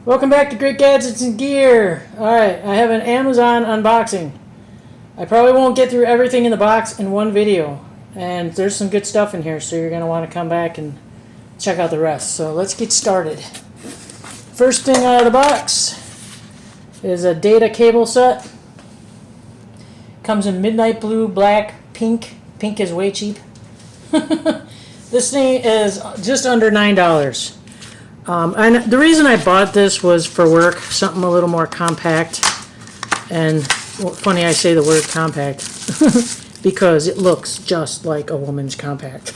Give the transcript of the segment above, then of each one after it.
Welcome back to Great Gadgets and Gear. Alright, I have an Amazon unboxing. I probably won't get through everything in the box in one video. And there's some good stuff in here, so you're going to want to come back and check out the rest. So let's get started. First thing out of the box is a data cable set. Comes in midnight blue, black, pink. Pink is way cheap. This thing is just under $9. And the reason I bought this was for work, something a little more compact. And well, funny I say the word compact because it looks just like a woman's compact.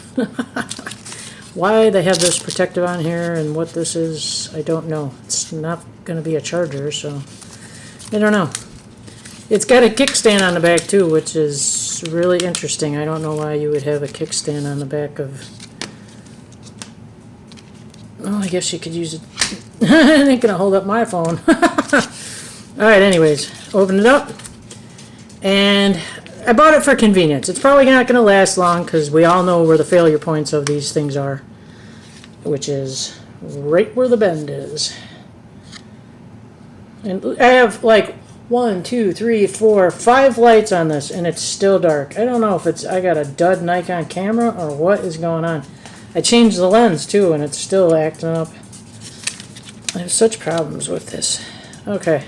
Why they have this protective on here and what this is, I don't know. It's not going to be a charger, so I don't know. It's got a kickstand on the back too, which is really interesting. I don't know why you would have a kickstand on the back of... Oh, I guess you could use it. It ain't gonna hold up my phone. Alright, anyways, open it up. And I bought it for convenience. It's probably not gonna last long because we all know where the failure points of these things are, which is right where the bend is. And I have like 1, 2, 3, 4, 5 lights on this, and it's still dark. I don't know if it's I got a dud Nikon camera or what is going on. I changed the lens too, and it's still acting up. I have such problems with this. Okay,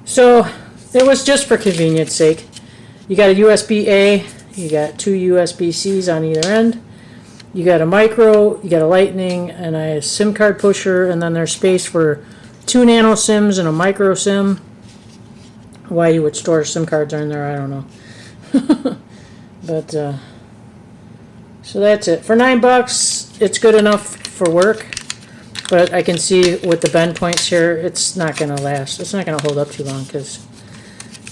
so it was just for convenience sake. You got a USB-A, you got 2 USB-Cs on either end. You got a micro, you got a lightning, and a SIM card pusher, and then there's space for 2 nano SIMs and a micro SIM. Why you would store SIM cards in there, I don't know. But so that's it. For $9, it's good enough for work, but I can see with the bend points here, it's not going to last. It's not going to hold up too long because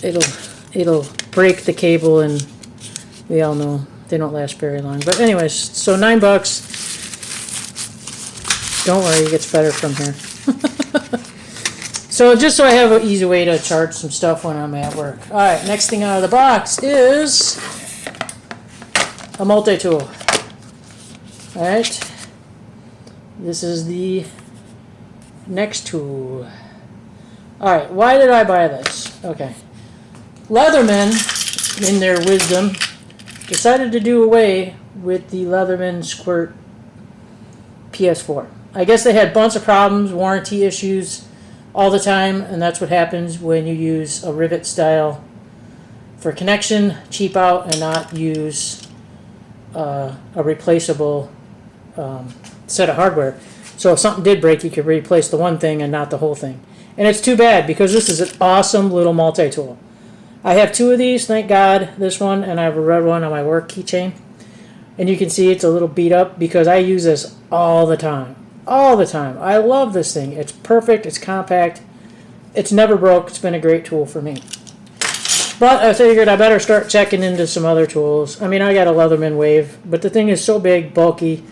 it'll break the cable, and we all know they don't last very long. But anyways, so $9. Don't worry, it gets better from here. So just so I have an easy way to charge some stuff when I'm at work. All right, next thing out of the box is a multi-tool. All right, this is the nextool. All right, why did I buy this? Okay, Leatherman, in their wisdom, decided to do away with the Leatherman Squirt PS4. I guess they had a bunch of problems, warranty issues all the time, and that's what happens when you use a rivet style for connection, cheap out, and not use a replaceable set of hardware. So if something did break, you could replace the one thing and not the whole thing. And it's too bad because this is an awesome little multi-tool. I have 2 of these, thank God, this one, and I have a red one on my work keychain. And you can see it's a little beat up because I use this all the time. All the time. I love this thing. It's perfect, it's compact, it's never broke, it's been a great tool for me. But I figured I better start checking into some other tools. I mean, I got a Leatherman Wave, but the thing is so big, bulky.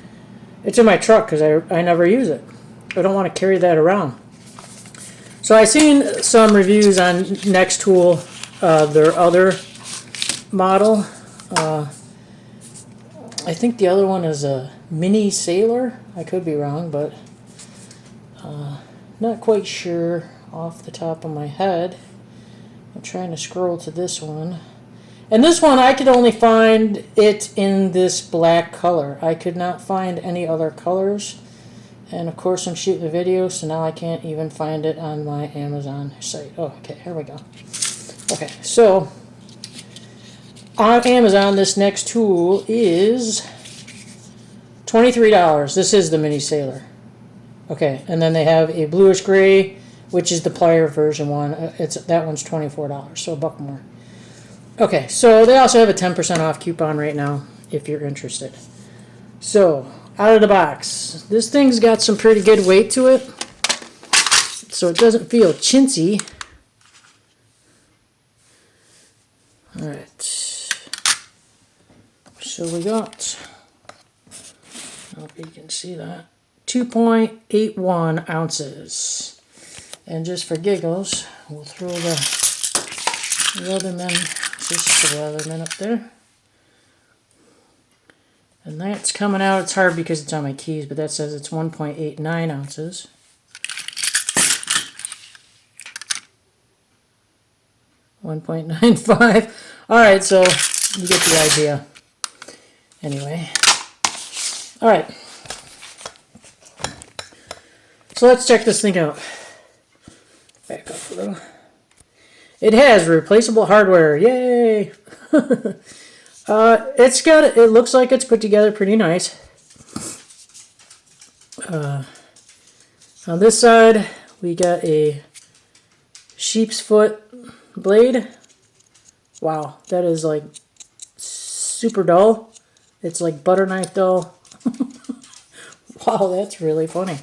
It's in my truck because I never use it. I don't want to carry that around. So I seen some reviews on nextool, their other model. I think the other one is a mini sailor. I could be wrong, but not quite sure off the top of my head. I'm trying to scroll to this one. And this one, I could only find it in this black color. I could not find any other colors. And of course, I'm shooting a video, so now I can't even find it on my Amazon site. Oh, okay, here we go. Okay, so on Amazon, this nextool is $23. This is the mini sailor. Okay, and then they have a bluish gray, which is the plier version one. That one's $24, so $1 more. Okay, so they also have a 10% off coupon right now if you're interested. So, out of the box, this thing's got some pretty good weight to it, so it doesn't feel chintzy. Alright, so we got, I hope you can see that, 2.81 ounces. And just for giggles, we'll throw the Leatherman, just the Leatherman up there. And that's coming out, it's hard because it's on my keys, but that says it's 1.89 ounces. 1.95. Alright, so you get the idea. Anyway. Alright. So let's check this thing out. Back up a little. It has replaceable hardware. Yay! It looks like it's put together pretty nice. On this side, we got a sheep's foot blade. Wow, that is like super dull. It's like butter knife dull. Wow, that's really funny.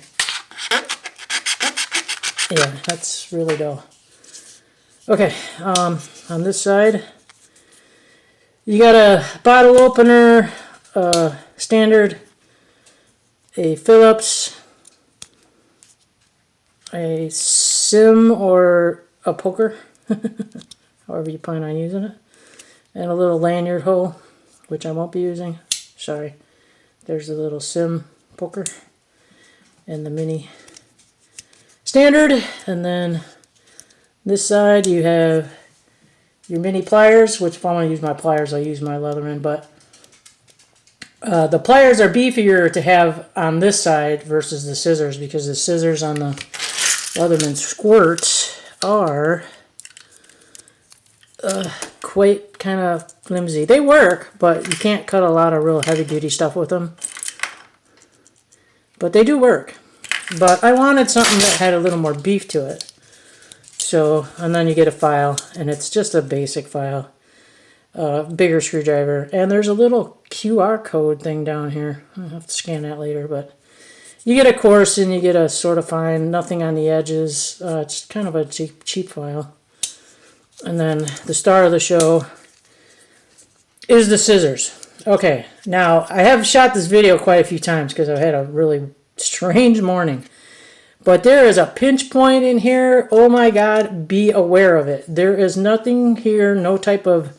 Yeah, that's really dull. Okay, on this side, you got a bottle opener, standard, a Phillips, a sim or a poker, however you plan on using it, and a little lanyard hole, which I won't be using. Sorry. There's a little sim poker and the mini standard, and then this side you have your mini pliers, which if I want to use my pliers, I'll use my Leatherman, but the pliers are beefier to have on this side versus the scissors, because the scissors on the Leatherman squirts are quite kind of flimsy. They work, but you can't cut a lot of real heavy-duty stuff with them. But they do work. But I wanted something that had a little more beef to it. So, and then you get a file, and it's just a basic file. Bigger screwdriver. And there's a little QR code thing down here. I'll have to scan that later, but you get a coarse and you get a sort of fine, nothing on the edges. It's kind of a cheap file. And then the star of the show is the scissors. Okay, now I have shot this video quite a few times because I've had a really strange morning. But there is a pinch point in here. Oh my God, be aware of it. There is nothing here, no type of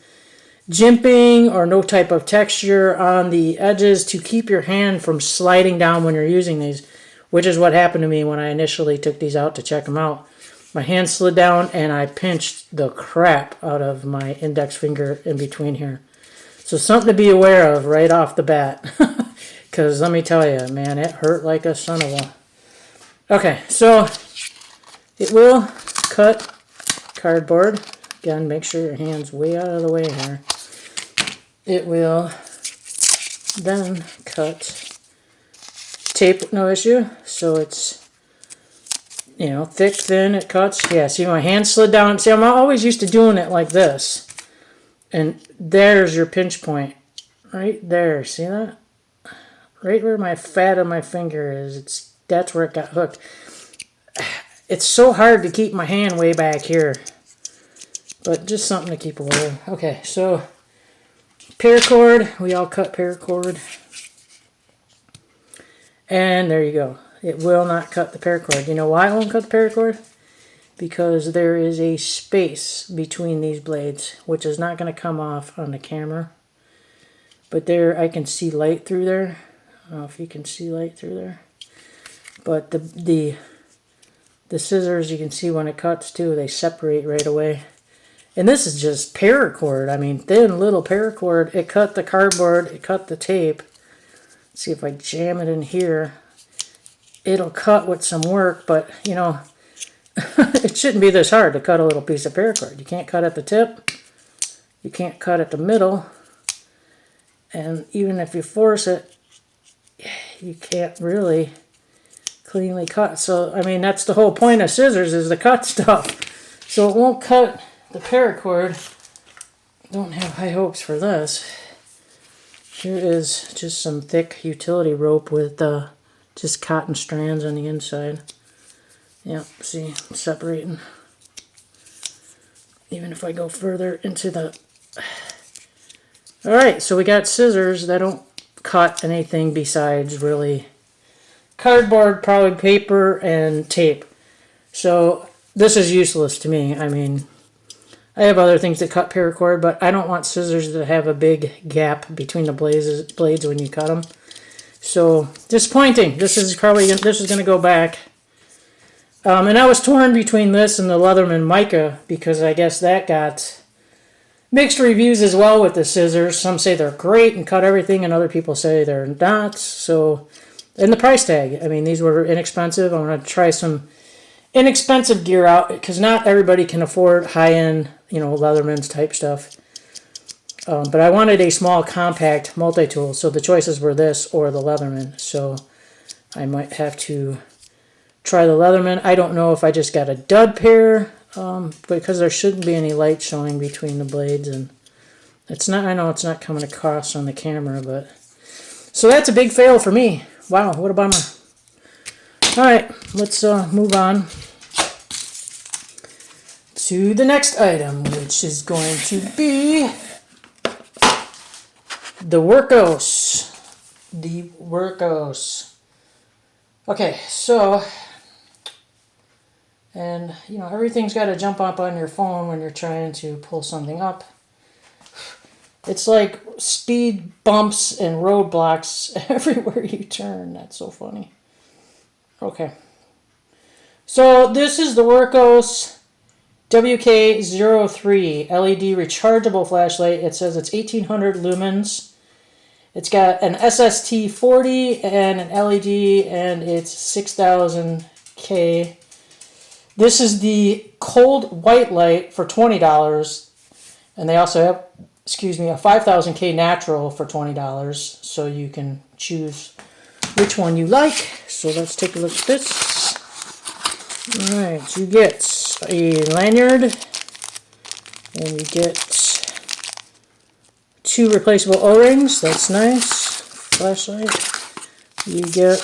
jimping or no type of texture on the edges to keep your hand from sliding down when you're using these, which is what happened to me when I initially took these out to check them out. My hand slid down and I pinched the crap out of my index finger in between here. So something to be aware of right off the bat. Because let me tell you, man, it hurt like a son of a... Okay, so it will cut cardboard. Again, make sure your hand's way out of the way here. It will then cut tape, no issue. So it's, you know, thick, thin, it cuts. Yeah, see my hand slid down. See, I'm always used to doing it like this. And there's your pinch point. Right there, see that? Right where my fat of my finger is, that's where it got hooked. It's so hard to keep my hand way back here. But just something to keep aware of. Okay, so paracord. We all cut paracord. And there you go. It will not cut the paracord. You know why it won't cut the paracord? Because there is a space between these blades, which is not going to come off on the camera. But there, I can see light through there. I don't know if you can see light through there. But the scissors, you can see when it cuts too, they separate right away. And this is just paracord. I mean, thin little paracord. It cut the cardboard. It cut the tape. Let's see if I jam it in here. It'll cut with some work, but, you know, it shouldn't be this hard to cut a little piece of paracord. You can't cut at the tip. You can't cut at the middle. And even if you force it, you can't really cleanly cut. So, I mean, that's the whole point of scissors, is to cut stuff. So it won't cut the paracord. Don't have high hopes for this. Here is just some thick utility rope with just cotton strands on the inside. Yep, see, separating. Even if I go further into the... Alright, so we got scissors that don't cut anything besides really cardboard, probably paper, and tape. So this is useless to me. I mean, I have other things that cut paracord, but I don't want scissors that have a big gap between the blades when you cut them. So disappointing. This is going to go back. And I was torn between this and the Leatherman mica because I guess that got mixed reviews as well with the scissors. Some say they're great and cut everything, and other people say they're not. So, and the price tag. I mean, these were inexpensive. I want to try some inexpensive gear out because not everybody can afford high-end, Leatherman's type stuff. But I wanted a small, compact multi-tool, so the choices were this or the Leatherman. So I might have to try the Leatherman. I don't know if I just got a dud pair, because there shouldn't be any light showing between the blades, and it's not. I know it's not coming across on the camera, but so that's a big fail for me. Wow, what a bummer. All right, let's move on to the next item, which is going to be the Wurkkos. The Wurkkos. Okay, so, and everything's got to jump up on your phone when you're trying to pull something up. It's like speed bumps and roadblocks everywhere you turn. That's so funny. Okay. So this is the Wurkkos WK03 LED rechargeable flashlight. It says it's 1800 lumens. It's got an SST 40 and an LED, and it's 6000 K. This is the cold white light for $20, and they also have, a 5000 K natural for $20, so you can choose which one you like. So let's take a look at this. All right, you get a lanyard, and you get 2 replaceable O-rings. That's nice. Flashlight. You get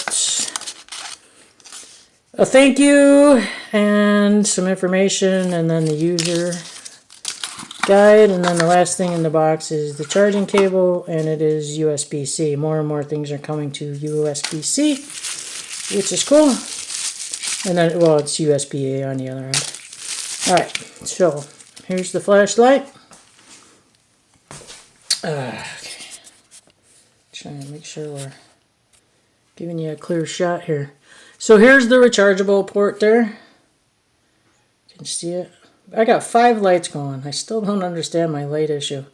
a thank you and some information, and then the user guide, and then the last thing in the box is the charging cable, and it is USB-C. More and more things are coming to USB-C, which is cool. And then, well, it's USB-A on the other end. All right, so here's the flashlight. Okay. Trying to make sure we're giving you a clear shot here. So here's the rechargeable port there. You can see it. I got 5 lights going. I still don't understand my light issue.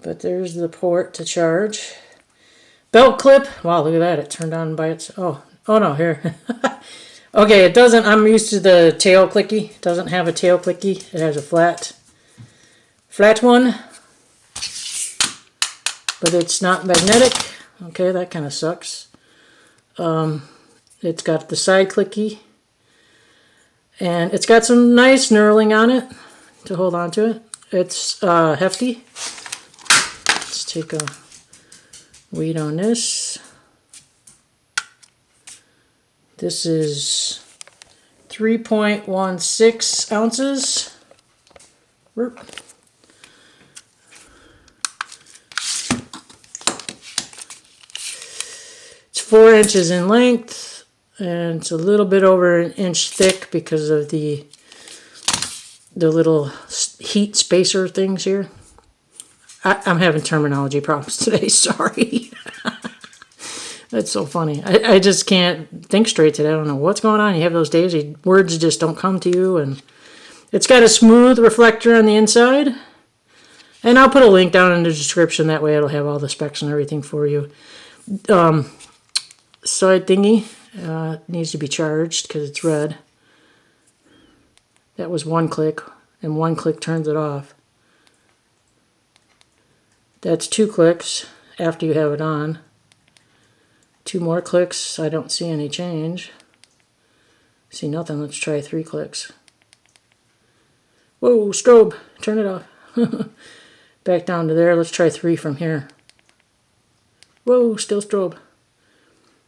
But there's the port to charge. Belt clip. Wow, look at that. It turned on by itself. Oh no, here. Okay, it doesn't. I'm used to the tail clicky. It doesn't have a tail clicky. It has a flat one. But it's not magnetic. Okay, that kind of sucks. It's got the side clicky. And it's got some nice knurling on it to hold on to it. It's hefty. Let's take a weight on this. This is 3.16 ounces. It's 4 inches in length, and it's a little bit over an inch thick because of the little heat spacer things here. I'm having terminology problems today, sorry. That's so funny. I just can't think straight today. I don't know what's going on. You have those days, words just don't come to you. And it's got a smooth reflector on the inside. And I'll put a link down in the description. That way it'll have all the specs and everything for you. Side thingy needs to be charged because it's red. That was 1 click, and 1 click turns it off. That's 2 clicks after you have it on. 2 more clicks. I don't see any change. See nothing. Let's try 3 clicks. Whoa, strobe. Turn it off. Back down to there. Let's try 3 from here. Whoa, still strobe.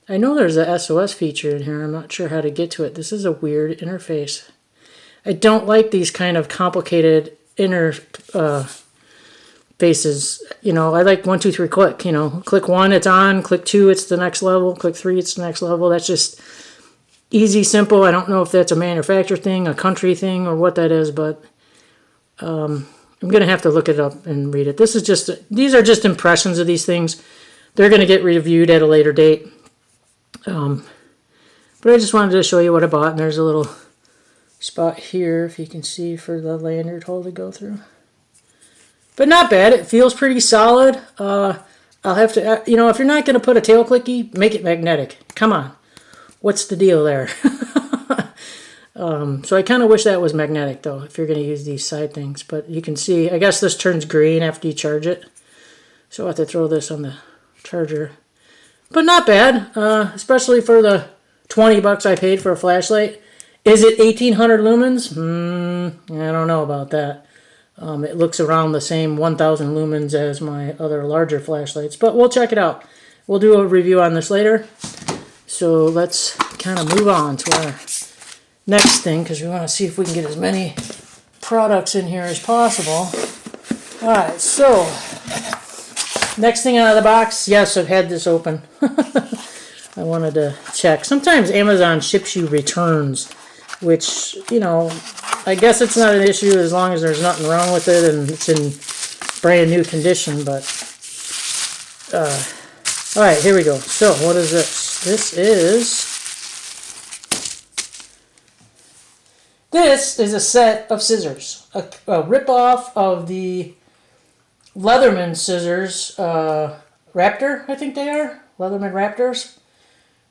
I know there's a SOS feature in here. I'm not sure how to get to it. This is a weird interface. I don't like these kind of complicated interfaces. I like 1, 2, 3, click. Click 1, it's on. Click 2, it's the next level. Click 3, it's the next level. That's just easy, simple. I don't know if that's a manufacturer thing, a country thing, or what that is, but I'm going to have to look it up and read it. These are just impressions of these things. They're going to get reviewed at a later date. But But I just wanted to show you what I bought, and there's a little spot here, if you can see, for the lanyard hole to go through. But not bad. It feels pretty solid. I'll have to, if you're not going to put a tail clicky, make it magnetic. Come on. What's the deal there? So I kind of wish that was magnetic, though, if you're going to use these side things. But you can see, I guess this turns green after you charge it. So I'll have to throw this on the charger. But not bad, especially for the 20 bucks I paid for a flashlight. Is it 1800 lumens? I don't know about that. It looks around the same 1000 lumens as my other larger flashlights. But we'll check it out. We'll do a review on this later. So let's kind of move on to our next thing, because we want to see if we can get as many products in here as possible. Alright, so next thing out of the box. Yes, I've had this open. I wanted to check. Sometimes Amazon ships you returns, which, I guess it's not an issue as long as there's nothing wrong with it and it's in brand new condition. But alright, here we go. So what is this? This is a set of scissors, a rip-off of the Leatherman scissors, Raptor, I think they are, Leatherman Raptors,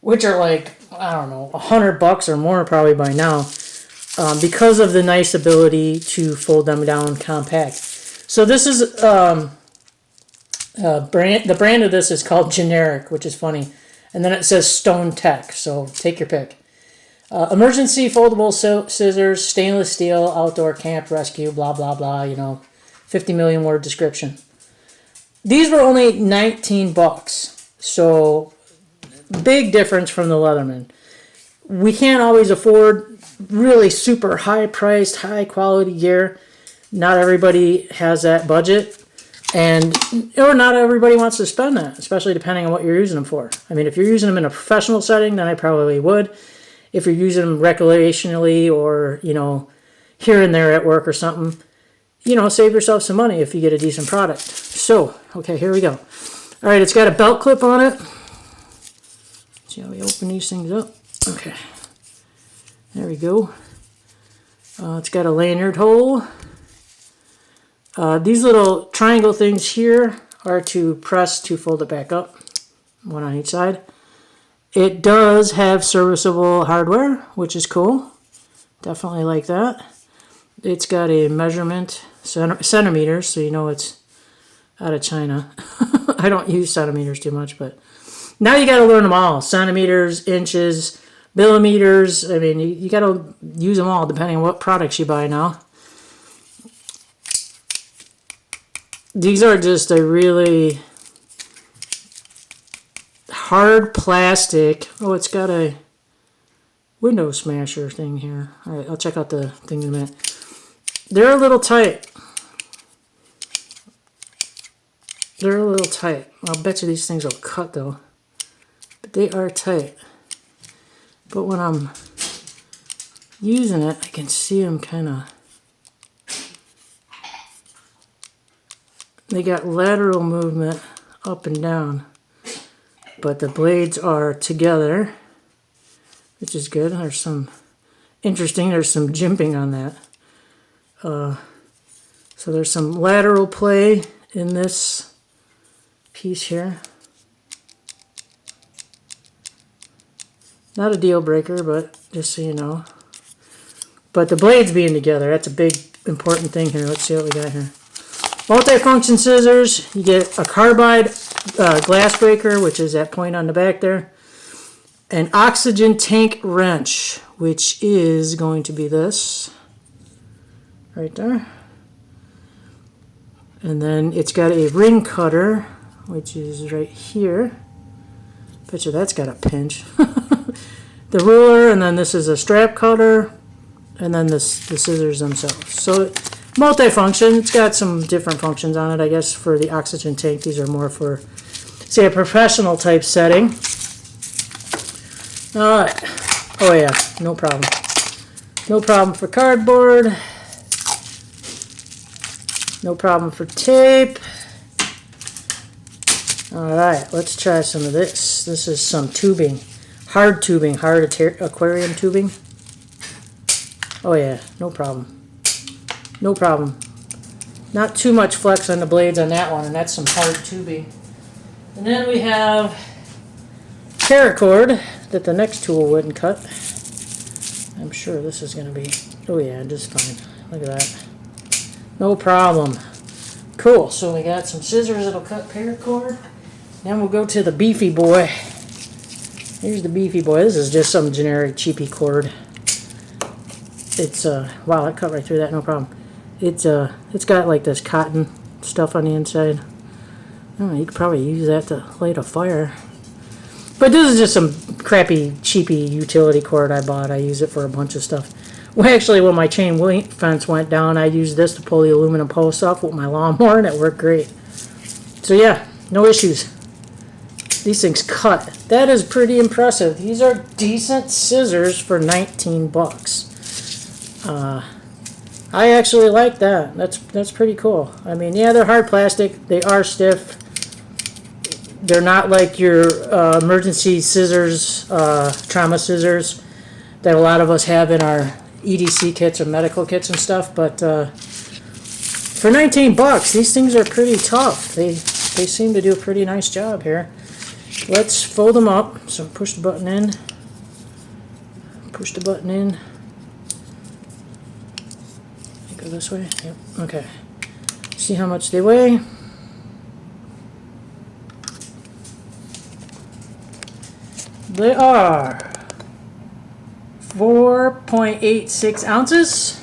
which are like, I don't know, $100 or more probably by now, because of the nice ability to fold them down compact. So this is, the brand of this is called Generic, which is funny, and then it says Stone Tech, so take your pick. Emergency foldable scissors, stainless steel, outdoor camp rescue, blah, blah, blah, 50 million word description. These were only 19 bucks. So big difference from the Leatherman. We can't always afford really super high priced, high quality gear. Not everybody has that budget. Or not everybody wants to spend that, especially depending on what you're using them for. I mean, if you're using them in a professional setting, then I probably would. If you're using them recreationally or, here and there at work or something, save yourself some money if you get a decent product. So, okay, here we go. All right, it's got a belt clip on it. See how we open these things up? Okay. There we go. It's got a lanyard hole. These little triangle things here are to press to fold it back up. One on each side. It does have serviceable hardware, which is cool. Definitely like that. It's got a measurement, centimeters, so you know it's out of China. I don't use centimeters too much, but now you got to learn them all. Centimeters, inches, millimeters. I mean, you got to use them all depending on what products you buy now. These are just a really hard plastic. Oh, it's got a window smasher thing here. All right, I'll check out the thing in a minute. They're a little tight. I'll bet you these things will cut though. But they are tight. But when I'm using it, I can see them kind of... They got lateral movement up and down. But the blades are together, which is good. There's some jimping on that. So there's some lateral play in this piece here. Not a deal breaker, but just so you know. But the blades being together, that's a big important thing here. Let's see what we got here. Multi-function scissors. You get a carbide glass breaker, which is that point on the back there. An oxygen tank wrench, which is going to be this. Right there. And then it's got a ring cutter, which is right here. Bet you that's got a pinch. The ruler, and then this is a strap cutter, and then the scissors themselves. So multi-function. It's got some different functions on it, I guess, for the oxygen tank. These are more for, say, a professional type setting. All right. Oh yeah, no problem. No problem for cardboard. No problem for tape. All right, let's try some of this. This is some tubing. hard tubing, hard aquarium tubing. Oh yeah, no problem. No problem. Not too much flex on the blades on that one, and that's some hard tubing. And then we have paracord that the nextool wouldn't cut. I'm sure this is going to be, oh yeah, just fine. Look at that. No problem. Cool, so we got some scissors that'll cut paracord. Then we'll go to the beefy boy. Here's the beefy boy. This is just some generic cheapy cord. It's, wow, it cut right through that, no problem. It's got like this cotton stuff on the inside. I don't know, you could probably use that to light a fire. But this is just some crappy, cheapy utility cord I bought. I use it for a bunch of stuff. Well, actually, when my chain link fence went down, I used this to pull the aluminum posts off with my lawnmower, and it worked great. So yeah, no issues. These things cut. That is pretty impressive. These are decent scissors for 19 bucks. I actually like that. That's pretty cool. I mean, yeah, they're hard plastic. They are stiff. They're not like your emergency scissors, trauma scissors that a lot of us have in our EDC kits or medical kits and stuff. But for 19 bucks, these things are pretty tough. They seem to do a pretty nice job here. Let's fold them up. So push the button in. Push the button in. Go this way. Yep. Okay. See how much they weigh. They are 4.86 ounces.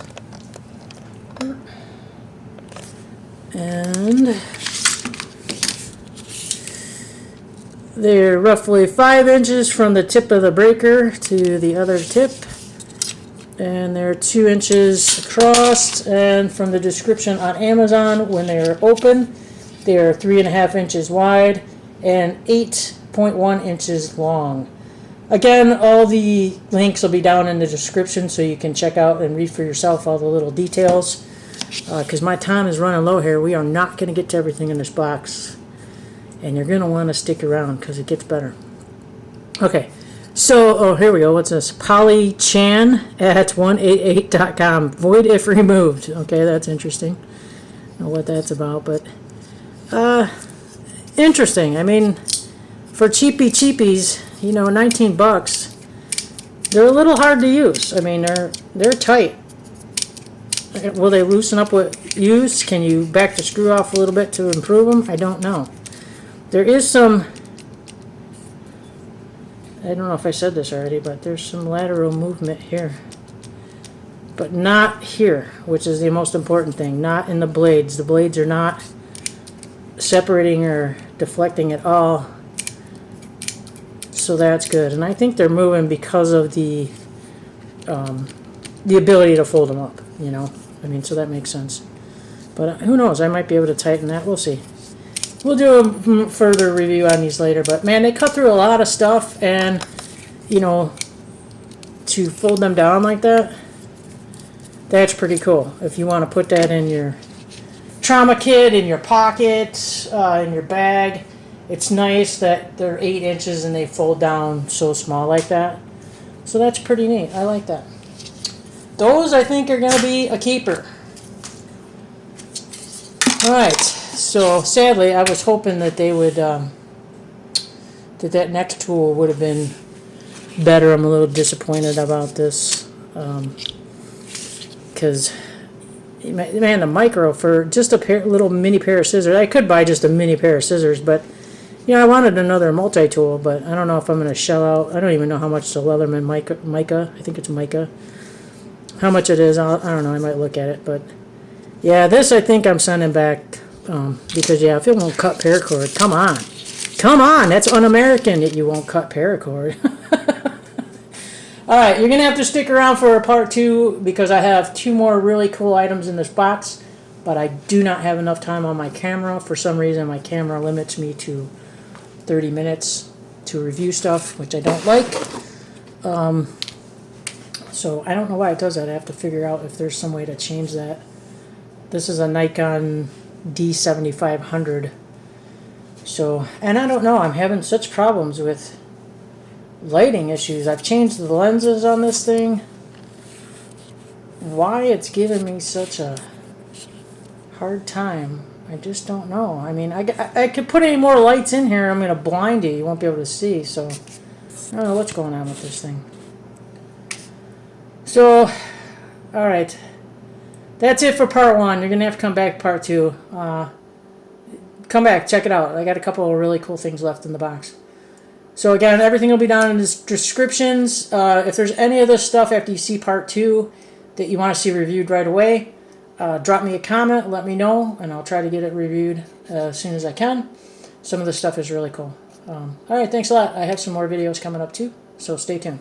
And they're roughly 5 inches from the tip of the breaker to the other tip. And they're 2 inches across. And from the description on Amazon, when they're open, they are 3.5 inches wide and 8.1 inches long. Again, all the links will be down in the description so you can check out and read for yourself all the little details. Because my time is running low here. We are not going to get to everything in this box. And you're going to want to stick around because it gets better. Okay, so, oh, here we go. What's this? Polychan at 188.com. Void if removed. Okay, that's interesting. I don't know what that's about, but interesting. I mean, for cheapies, you know, 19 bucks, they're a little hard to use. I mean, they're tight. Will they loosen up with use? Can you back the screw off a little bit to improve them? I don't know. There is some, I don't know if I said this already, but there's some lateral movement here. But not here, which is the most important thing. Not in the blades. The blades are not separating or deflecting at all. So that's good. And I think they're moving because of the ability to fold them up, you know. I mean, so that makes sense. But who knows? I might be able to tighten that. We'll see. We'll do a further review on these later. But, man, they cut through a lot of stuff. And, you know, to fold them down like that, that's pretty cool. If you want to put that in your trauma kit, in your pocket, in your bag, it's nice that they're 8 inches and they fold down so small like that. So that's pretty neat. I like that. Those, I think, are going to be a keeper. Alright, so sadly, I was hoping that they would, that nextool would have been better. I'm a little disappointed about this. Because, man, the micro, for just a little mini pair of scissors, I could buy just a mini pair of scissors, but, you know, I wanted another multi-tool, but I don't know if I'm going to shell out. I don't even know how much the Leatherman mica, I think it's mica, how much it is. I don't know, I might look at it, but yeah, this I think I'm sending back because, yeah, if it won't cut paracord, come on, that's un-American that you won't cut paracord. Alright, you're going to have to stick around for a part 2 because I have 2 more really cool items in this box, but I do not have enough time on my camera. For some reason, my camera limits me to 30 minutes to review stuff, which I don't like. So I don't know why it does that. I have to figure out if there's some way to change that. This is a Nikon D7500. So, and I don't know, I'm having such problems with lighting issues. I've changed the lenses on this thing. Why it's giving me such a hard time, I just don't know. I mean, I could put any more lights in here, I'm going to blind you. You won't be able to see, so I don't know what's going on with this thing. So, alright. That's it for part 1. You're going to have to come back part 2. Come back, check it out. I got a couple of really cool things left in the box. So again, everything will be down in the descriptions. If there's any of this stuff after you see part 2 that you want to see reviewed right away, drop me a comment, let me know, and I'll try to get it reviewed as soon as I can. Some of the stuff is really cool. Alright, thanks a lot. I have some more videos coming up too, so stay tuned.